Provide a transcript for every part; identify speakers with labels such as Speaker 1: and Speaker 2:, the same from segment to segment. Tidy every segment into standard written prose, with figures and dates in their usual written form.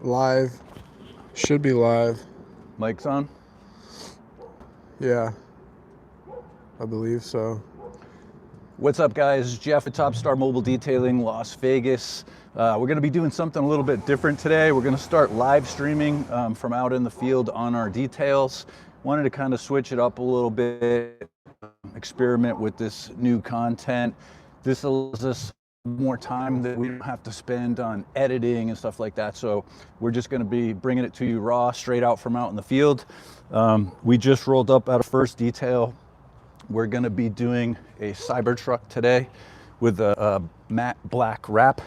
Speaker 1: Live. Should be live.
Speaker 2: Mic's on?
Speaker 1: Yeah. I believe so.
Speaker 2: What's up, guys? Jeff at Top Star Mobile Detailing, Las Vegas. We're going to be doing something a little bit different today. We're going to start live streaming from out in the field on our details. Wanted to kind of switch it up a little bit, experiment with this new content. This allows us more time that we don't have to spend on editing and stuff like that. So we're just going to be bringing it to you raw, straight out from out in the field. We just rolled up out of first detail. We're going to be doing a Cybertruck today with a matte black wrap.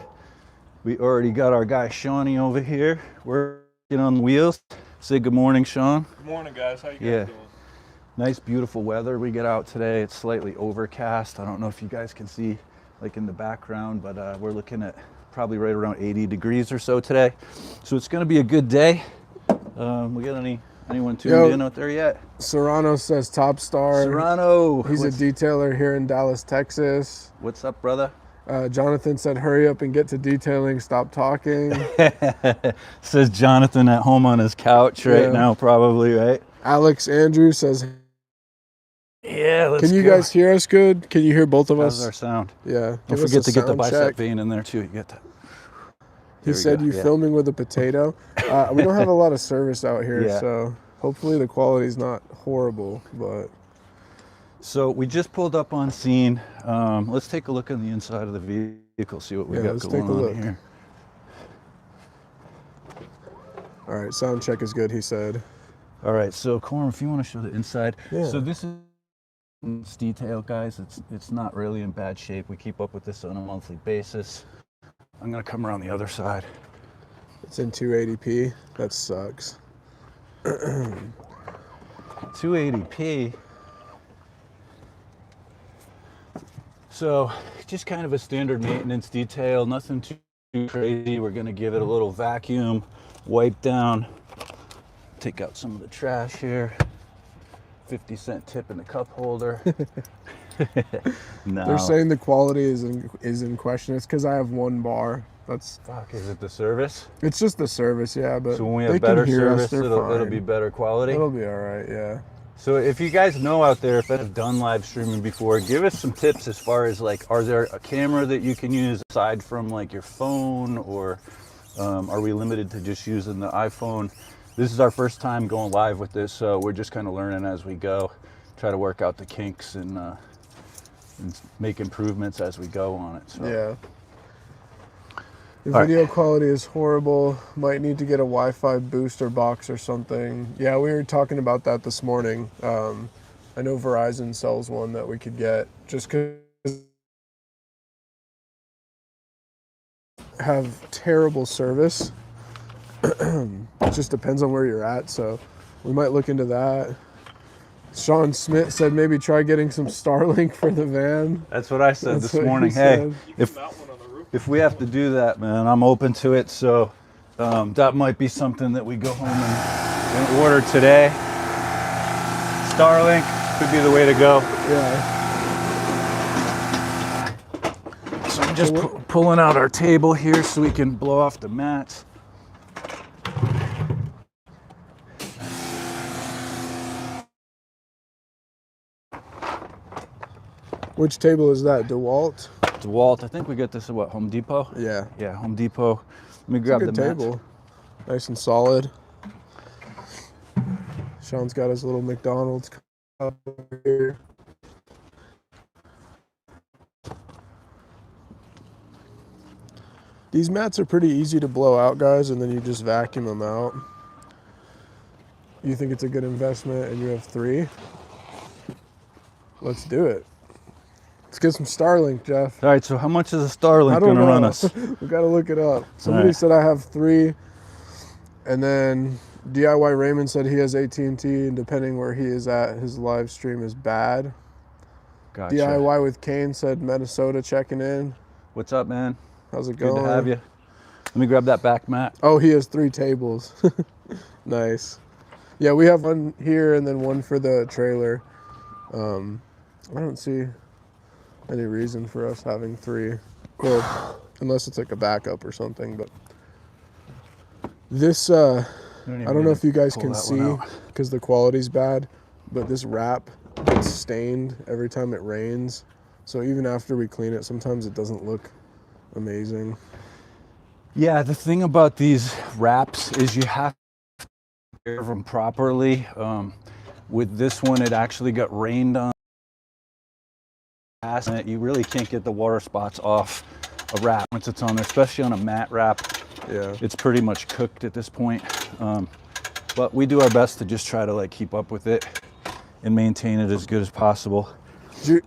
Speaker 2: We already got our guy Shawnee over here working on the wheels. Say good morning, Sean.
Speaker 3: Good morning, guys. How you guys doing?
Speaker 2: Nice, beautiful weather we get out today. It's slightly overcast. I don't know if you guys can see like in the background, but we're looking at probably right around 80 degrees or so today. So it's going to be a good day. We got anyone tuned in out there yet?
Speaker 1: Serrano says Top Star.
Speaker 2: Serrano.
Speaker 1: He's a detailer here in Dallas, Texas.
Speaker 2: What's up, brother?
Speaker 1: Jonathan said, hurry up and get to detailing. Stop talking.
Speaker 2: Says Jonathan at home on his couch right now, probably, right?
Speaker 1: Alex Andrew says,
Speaker 2: yeah, let's
Speaker 1: Can you
Speaker 2: go.
Speaker 1: guys hear us good? Can you hear both of us?
Speaker 2: How's our sound?
Speaker 1: Yeah.
Speaker 2: Don't forget to get the bicep vein in there, too. You get that.
Speaker 1: He said you filming with a potato. We don't have a lot of service out here,
Speaker 2: Yeah.
Speaker 1: so hopefully the quality's not horrible, but...
Speaker 2: So we just pulled up on scene. Let's take a look on the inside of the vehicle, see what we got going on here.
Speaker 1: All right, sound check is good, he said.
Speaker 2: All right, so Corum, if you want to show the inside.
Speaker 1: Yeah.
Speaker 2: So this is detail, guys. It's not really in bad shape. We keep up with this on a monthly basis. I'm gonna come around the other side.
Speaker 1: It's in 280p. That sucks.
Speaker 2: 280p. So just kind of a standard maintenance detail, nothing too crazy. We're gonna give it a little vacuum, wipe down, take out some of the trash here. 50-cent tip in the cup holder. No.
Speaker 1: They're saying the quality is in question. It's because I have one bar. That's
Speaker 2: fuck. Is it the service?
Speaker 1: It's just the service, yeah. But
Speaker 2: so when we have better service, it'll be better quality.
Speaker 1: It'll be all right, yeah.
Speaker 2: So if you guys know out there, if I've done live streaming before, give us some tips as far as like, are there a camera that you can use aside from like your phone, or are we limited to just using the iPhone? This is our first time going live with this, so we're just kind of learning as we go. Try to work out the kinks and make improvements as we go on it. So.
Speaker 1: Yeah. The video quality is horrible. Might need to get a Wi-Fi booster box or something. Yeah, we were talking about that this morning. I know Verizon sells one that we could get just because have terrible service. It just depends on where you're at, so we might look into that. Sean Smith said maybe try getting some StarLink for the van.
Speaker 2: That's what I said this morning. Hey, if we have to do that, man, I'm open to it. So that might be something that we go home and order today. StarLink could be the way to go.
Speaker 1: Yeah.
Speaker 2: So I'm just pulling out our table here so we can blow off the mats.
Speaker 1: Which table is that? DeWalt?
Speaker 2: DeWalt. I think we get this at what, Home Depot?
Speaker 1: Yeah.
Speaker 2: Yeah, Home Depot. Let me grab the
Speaker 1: table. Nice and solid. Sean's got his little McDonald's cup here. These mats are pretty easy to blow out, guys, and then you just vacuum them out. You think it's a good investment and you have 3? Let's do it. Let's get some StarLink, Jeff.
Speaker 2: All right, so how much is a StarLink going to run us?
Speaker 1: We got to look it up. Somebody said I have 3, and then DIY Raymond said he has AT&T, and depending where he is at, his live stream is bad.
Speaker 2: Gotcha.
Speaker 1: DIY with Kane said Minnesota checking in.
Speaker 2: What's up, man?
Speaker 1: How's it going?
Speaker 2: Good to have you. Let me grab that back mat.
Speaker 1: Oh, he has 3 tables. Nice. Yeah, we have one here and then one for the trailer. I don't see any reason for us having 3. Well, unless it's like a backup or something, but This, I don't know if you guys can see because the quality's bad, but this wrap gets stained every time it rains. So even after we clean it, sometimes it doesn't look amazing.
Speaker 2: Yeah, the thing about these wraps is you have to take care of them properly. With this one, it actually got rained on. And you really can't get the water spots off a wrap once it's on there, especially on a matte wrap.
Speaker 1: Yeah.
Speaker 2: It's pretty much cooked at this point. But we do our best to just try to like keep up with it and maintain it as good as possible.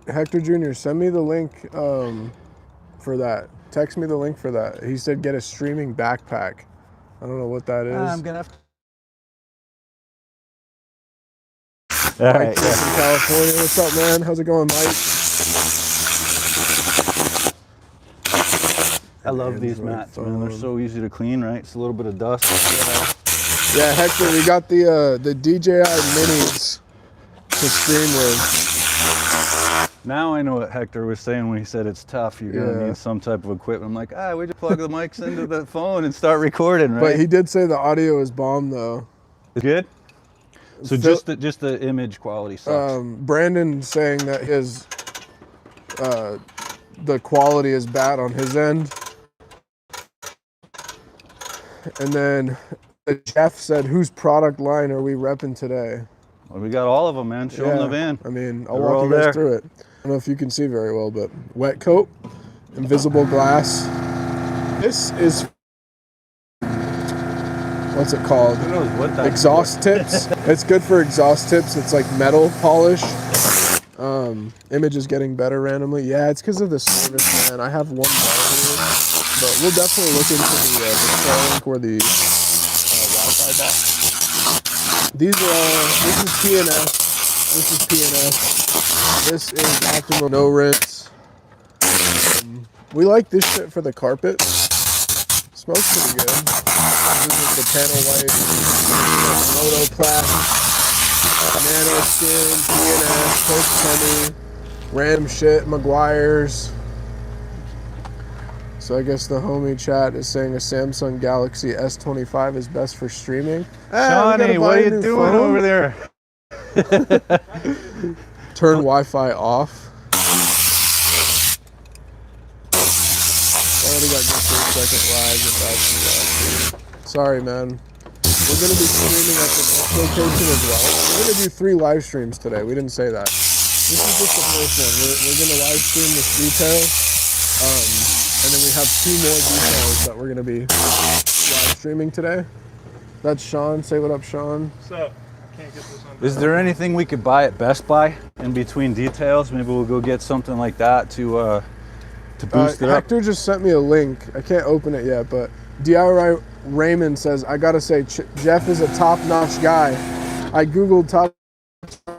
Speaker 1: Hector Jr., send me the link for that. Text me the link for that. He said get a streaming backpack. I don't know what that is.
Speaker 2: I'm gonna have to.
Speaker 1: Mike
Speaker 2: All right,
Speaker 1: from California. What's up, man? How's it going, Mike?
Speaker 2: I love these mats, man. They're so easy to clean, right? It's a little bit of dust.
Speaker 1: Yeah, Hector, we got the DJI Minis to stream with.
Speaker 2: Now I know what Hector was saying when he said it's tough. You're gonna need some type of equipment. I'm like, we just plug the mics into the phone and start recording, right?
Speaker 1: But he did say the audio is bomb, though.
Speaker 2: It's good. So just the image quality sucks.
Speaker 1: Brandon saying that his the quality is bad on his end. And then Jeff said, whose product line are we repping today?
Speaker 2: Well, we got all of them, man. Show them the van.
Speaker 1: I mean, I'll walk you guys through it. I don't know if you can see very well, but wet coat, invisible glass. This is, what's it called?
Speaker 2: Who knows what that
Speaker 1: exhaust tips. It's good for exhaust tips. It's like metal polish. Image is getting better randomly. Yeah, it's because of the service, man. I have one bar here, but we'll definitely look into the StarLink or the Wi-Fi box. These are all, this is PNS, this is PNS, this is Optimal No Rinse. We like this shit for the carpet. Smells pretty good. This is the panel white, Moto Plast, Nano Skin, PNS, Post Penny, random shit, Meguiar's. So I guess the homie chat is saying a Samsung Galaxy S25 is best for streaming.
Speaker 2: Shawnee, what are you doing over there?
Speaker 1: Turn Wi-Fi off. Already got good 3-second lag and battery. Sorry, man. We're going to be streaming at the next location as well. We're going to do 3 live streams today. We didn't say that. This is just the first one. We're going to live stream this detail. And then we have 2 more details that we're going to be live streaming today. That's Sean. Say what up, Sean.
Speaker 3: What's up? Can't get this on.
Speaker 2: Is there anything we could buy at Best Buy in between details? Maybe we'll go get something like that to boost it up.
Speaker 1: Hector just sent me a link. I can't open it yet, but DIY Raymond says, I gotta say, Jeff is a top-notch guy. I Googled top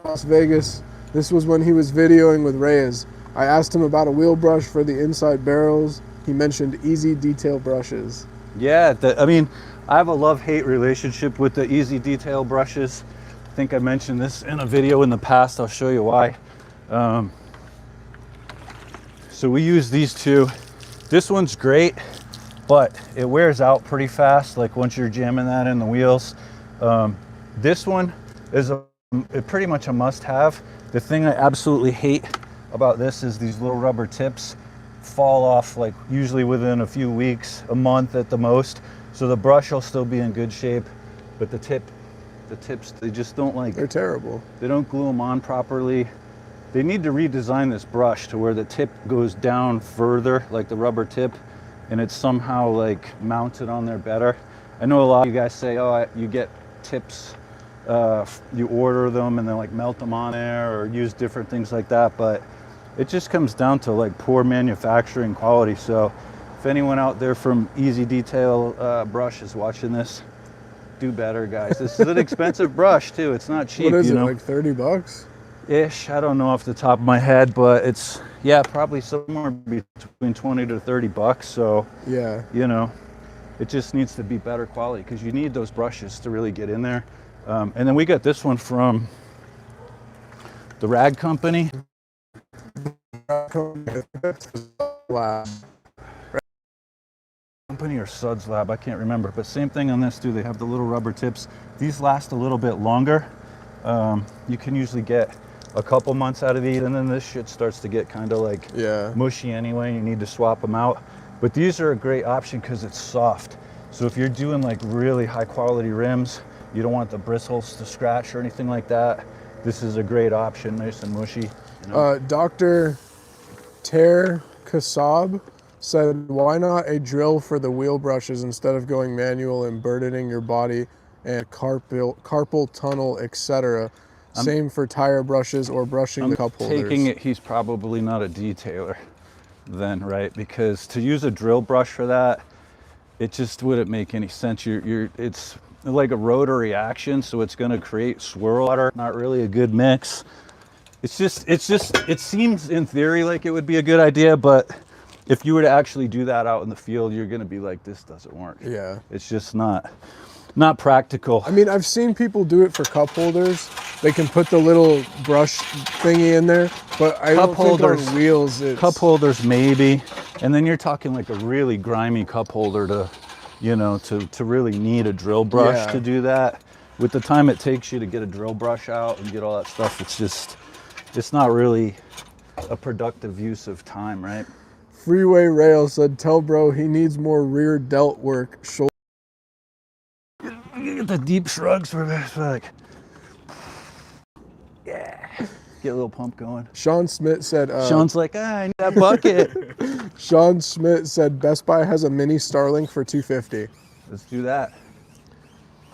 Speaker 1: Las Vegas. This was when he was videoing with Reyes. I asked him about a wheel brush for the inside barrels. He mentioned easy detail brushes.
Speaker 2: Yeah, I mean, I have a love-hate relationship with the easy detail brushes. I think I mentioned this in a video in the past. I'll show you why. So we use these 2. This one's great, but it wears out pretty fast, like once you're jamming that in the wheels. This one is pretty much a must-have. The thing I absolutely hate about this is these little rubber tips fall off like usually within a few weeks, a month at the most. So the brush will still be in good shape, but the tips, they just don't like.
Speaker 1: They're terrible.
Speaker 2: They don't glue them on properly. They need to redesign this brush to where the tip goes down further, like the rubber tip, and it's somehow like mounted on there better. I know a lot of you guys say, oh, you get tips, you order them and then like melt them on there or use different things like that, but it just comes down to like poor manufacturing quality. So if anyone out there from Easy Detail Brush is watching this, do better, guys. This is an expensive brush too. It's not cheap.
Speaker 1: What is
Speaker 2: you
Speaker 1: it,
Speaker 2: know?
Speaker 1: like 30 bucks?
Speaker 2: Ish. I don't know off the top of my head, but it's, yeah, probably somewhere between 20 to 30 bucks. So,
Speaker 1: yeah,
Speaker 2: you know, it just needs to be better quality because you need those brushes to really get in there. And then we got this one from the Rag Company.
Speaker 1: Wow.
Speaker 2: company or Suds Lab, I can't remember, but same thing on this too. They have the little rubber tips. These last a little bit longer. You can usually get a couple months out of these, and then this shit starts to get kind of like mushy anyway. You need to swap them out. But these are a great option because it's soft. So if you're doing like really high quality rims, you don't want the bristles to scratch or anything like that, this is a great option, nice and mushy. You know?
Speaker 1: Dr. Ter Kassab said, why not a drill for the wheel brushes instead of going manual and burdening your body and carpal tunnel, etc.? Same for tire brushes or brushing the cup holders.
Speaker 2: Taking it, he's probably not a detailer then, right? Because to use a drill brush for that, it just wouldn't make any sense. It's like a rotary action, so it's going to create swirl water. Not really a good mix. It seems in theory like it would be a good idea, but if you were to actually do that out in the field, you're going to be like, this doesn't work.
Speaker 1: Yeah.
Speaker 2: It's just not practical.
Speaker 1: I mean, I've seen people do it for cup holders. They can put the little brush thingy in there, but I don't think on wheels it's...
Speaker 2: Cup holders maybe, and then you're talking like a really grimy cup holder to, you know, to really need a drill brush to do that. With the time it takes you to get a drill brush out and get all that stuff, it's not really a productive use of time, right?
Speaker 1: Freeway Rail said, tell bro he needs more rear delt work.
Speaker 2: Get the deep shrugs for this, like, yeah, get a little pump going.
Speaker 1: Sean Smith said,
Speaker 2: Sean's like, I need that bucket.
Speaker 1: Sean Smith said, Best Buy has a mini StarLink for $250.
Speaker 2: Let's do that.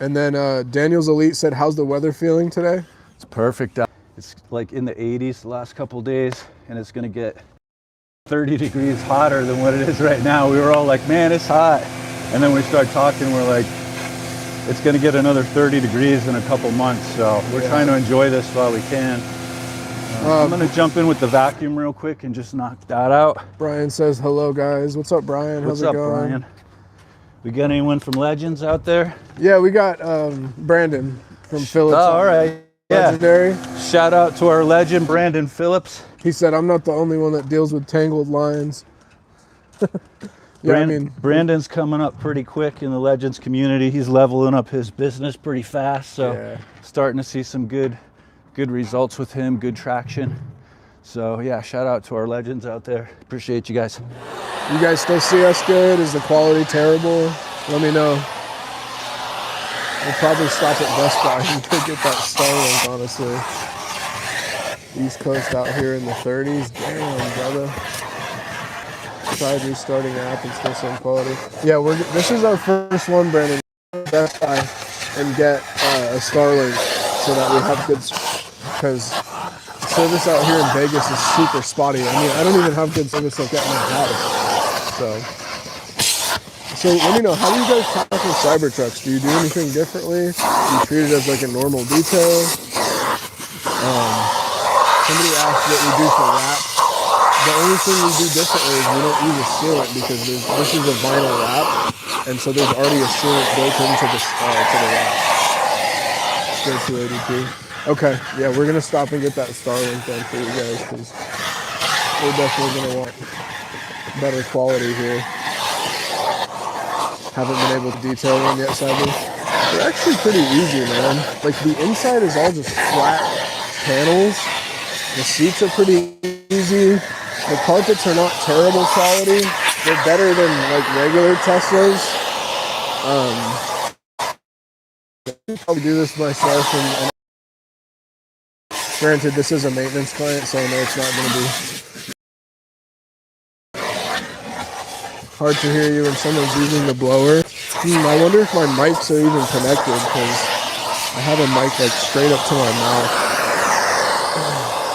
Speaker 1: And then Daniel's Elite said, how's the weather feeling today?
Speaker 2: It's perfect. It's like in the 80s the last couple days, and it's gonna get 30 degrees hotter than what it is right now. We were all like, man, it's hot. And then we start talking, we're like, it's going to get another 30 degrees in a couple months, so we're trying to enjoy this while we can. I'm going to jump in with the vacuum real quick and just knock that out.
Speaker 1: Brian says, hello guys. What's up, Brian? How's it going?
Speaker 2: Brian? We got anyone from Legends out there?
Speaker 1: Yeah, we got Brandon from Phillips.
Speaker 2: Oh, all right.
Speaker 1: Legendary.
Speaker 2: Shout out to our legend, Brandon Phillips.
Speaker 1: He said, I'm not the only one that deals with tangled lines.
Speaker 2: Brandon's coming up pretty quick in the Legends community. He's leveling up his business pretty fast, so starting to see some good results with him, good traction. So yeah, shout out to our Legends out there. Appreciate you guys.
Speaker 1: You guys still see us good? Is the quality terrible? Let me know. We'll probably stop at Best Buy and go get that StarLink, honestly. East Coast out here in the 30s. Damn, brother. Tried restarting the app and still same quality. Yeah, this is our first one, Brandon. Best Buy and get a StarLink so that we have good, because service out here in Vegas is super spotty. I mean, I don't even have good service like at my house. So let me know, how do you guys tackle Cybertrucks? Do you do anything differently? Do you treat it as like a normal detail? Somebody asked what we do for wraps. The only thing we do differently is we don't use a sealant because this is a vinyl wrap, and so there's already a sealant built into the wrap. Straight 282. Okay, yeah, we're gonna stop and get that StarLink done for you guys because we're definitely gonna want better quality here. Haven't been able to detail one yet, sadly. They're actually pretty easy, man. Like the inside is all just flat panels. The seats are pretty easy. The carpets are not terrible quality. They're better than like regular Teslas. I'll probably do this myself. And granted, this is a maintenance client, so I know it's not going to be hard to hear you when someone's using the blower. I wonder if my mics are even connected because I have a mic like straight up to my mouth.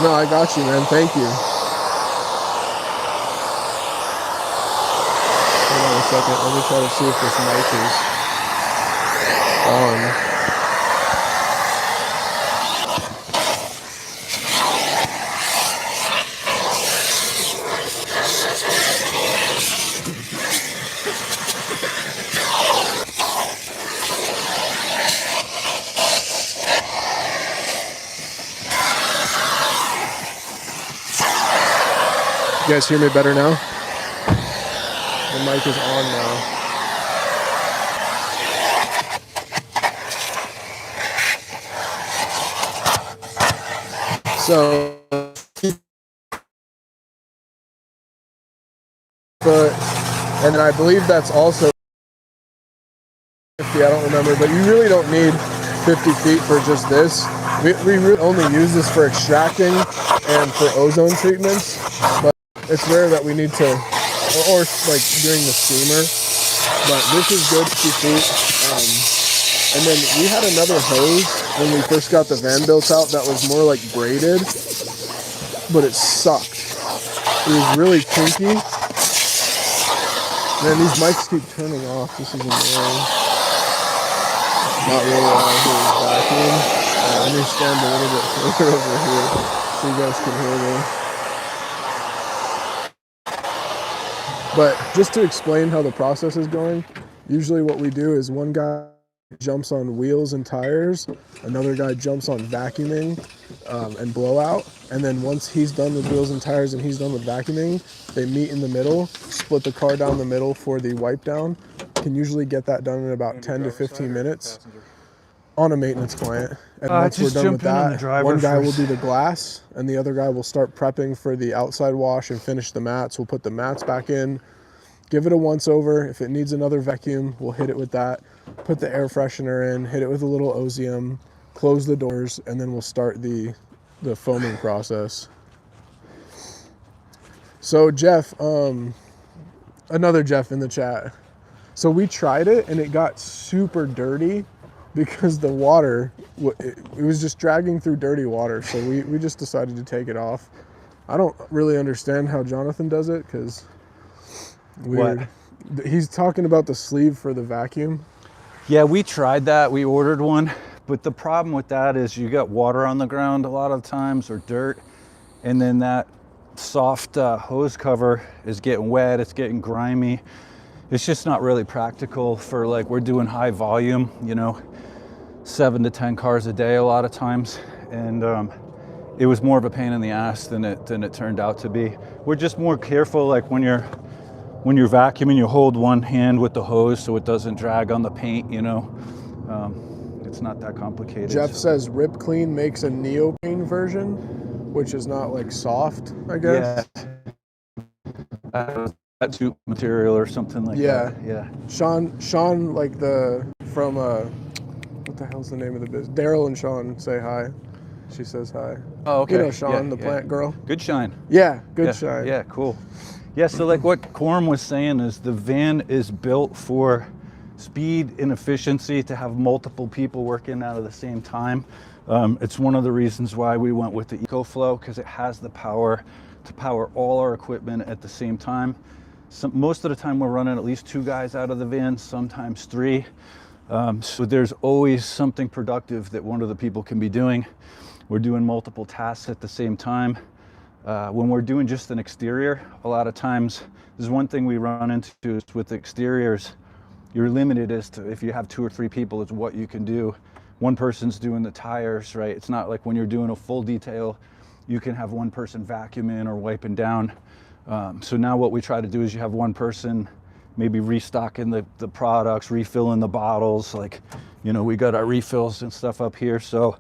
Speaker 1: No, I got you, man. Thank you. Hold on a second. Let me try to see if this mic is on. You guys hear me better now? The mic is on now. So, but, and then I believe that's also 50, I don't remember, but you really don't need 50 feet for just this. We really only use this for extracting and for ozone treatments, but it's rare that we need to, or like during the steamer, but this is good 50 feet. And then we had another hose when we first got the van built out that was more like braided, but it sucked. It was really kinky. Man, these mics keep turning off. This is annoying. Not really what I hear is vacuum. Let me stand a little bit further over here so you guys can hear me. But just to explain how the process is going, usually what we do is one guy jumps on wheels and tires, another guy jumps on vacuuming and blowout, and then once he's done with wheels and tires and he's done with vacuuming, they meet in the middle, split the car down the middle for the wipe down. Can usually get that done in about 10 to 15 minutes on a maintenance client. And once we're done with that, one guy will do the glass and the other guy will start prepping for the outside wash and finish the mats. We'll put the mats back in, give it a once over. If it needs another vacuum, we'll hit it with that, put the air freshener in, hit it with a little Ozium, close the doors, and then we'll start the foaming process. So Jeff, another Jeff in the chat. So we tried it and it got super dirty because the water, it was just dragging through dirty water. So we just decided to take it off. I don't really understand how Jonathan does it because he's talking about the sleeve for the vacuum.
Speaker 2: Yeah, we tried that. We ordered one. But the problem with that is you got water on the ground a lot of times or dirt. And then that soft hose cover is getting wet. It's getting grimy. It's just not really practical for like we're doing high volume, 7 to 10 cars a day a lot of times. And it was more of a pain in the ass than it turned out to be. We're just more careful, like when you're vacuuming, you hold one hand with the hose so it doesn't drag on the paint, it's not that complicated.
Speaker 1: Jeff says Rip Clean makes a neoprene version, which is not like soft, I guess.
Speaker 2: Yeah. That tube material or something like that. Yeah.
Speaker 1: Sean, like from what the hell's the name of the business? Daryl and Sean say hi. She says hi.
Speaker 2: Oh, okay.
Speaker 1: You know Sean, the plant girl.
Speaker 2: Good Shine.
Speaker 1: Yeah, Good Shine.
Speaker 2: Yeah, cool. Yeah, so like what Quorum was saying is the van is built for speed and efficiency, to have multiple people working out at the same time. It's one of the reasons why we went with the EcoFlow, because it has the power to power all our equipment at the same time. Most of the time we're running at least 2 guys out of the van, sometimes 3. So there's always something productive that one of the people can be doing. We're doing multiple tasks at the same time. When we're doing just an exterior, a lot of times, there's one thing we run into is with exteriors, you're limited as to if you have 2 or 3 people, it's what you can do. One person's doing the tires, right? It's not like when you're doing a full detail, you can have one person vacuuming or wiping down. So now what we try to do is you have one person maybe restocking the products, refilling the bottles. Like, we got our refills and stuff up here. So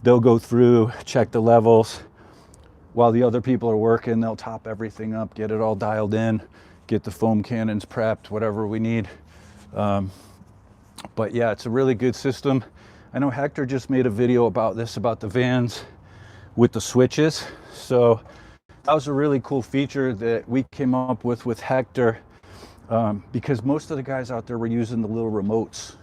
Speaker 2: they'll go through, check the levels. While the other people are working, they'll top everything up, get it all dialed in, get the foam cannons prepped, whatever we need. But yeah, it's a really good system. I know Hector just made a video about this, about the vans with the switches. So that was a really cool feature that we came up with Hector, because most of the guys out there were using the little remotes,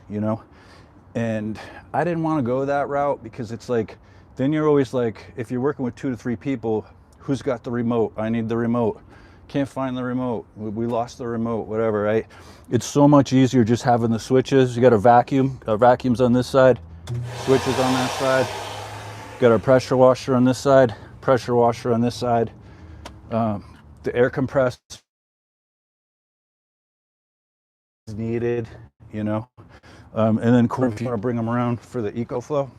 Speaker 2: and I didn't want to go that route, because it's like, then you're always like, if you're working with 2 to 3 people, who's got the remote? I need the remote. Can't find the remote. We lost the remote, whatever, right? It's so much easier just having the switches. You got a vacuum's on this side, switches on that side. Got our pressure washer on this side, pressure washer on this side. The air compressor is needed, and then if you want to bring them around for the EcoFlow.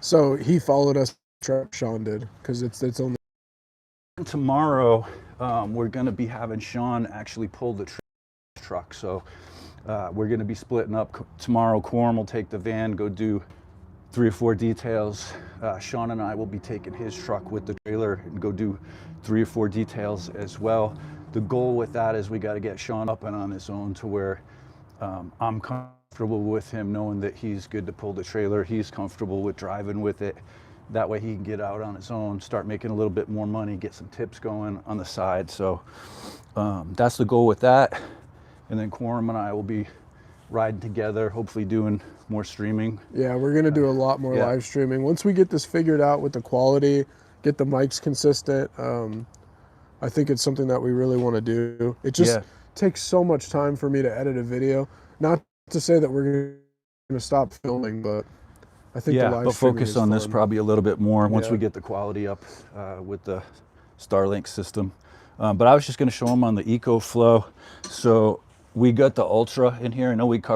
Speaker 1: So he followed us, Sean did, because it's only.
Speaker 2: Tomorrow, we're going to be having Sean actually pull the truck. So we're going to be splitting up. Tomorrow, Quorum will take the van, go do 3 or 4 details. Sean and I will be taking his truck with the trailer and go do 3 or 4 details as well. The goal with that is we got to get Sean up and on his own to where I'm comfortable with him knowing that he's good to pull the trailer. He's comfortable with driving with it. That way he can get out on his own, start making a little bit more money, get some tips going on the side. So that's the goal with that. And then Quorum and I will be riding together, hopefully doing more streaming.
Speaker 1: Yeah, we're gonna do a lot more
Speaker 2: yeah.
Speaker 1: live streaming. Once we get this figured out with the quality, get the mics consistent, I think it's something that we really want to do. It just takes so much time for me to edit a video. Not to say that we're gonna stop filming, but I think the live
Speaker 2: but
Speaker 1: streaming
Speaker 2: focus
Speaker 1: is
Speaker 2: on this
Speaker 1: fun.
Speaker 2: probably a little bit more once we get the quality up with the StarLink system. But I was just going to show them on the EcoFlow. So we got the Ultra in here. I know we covered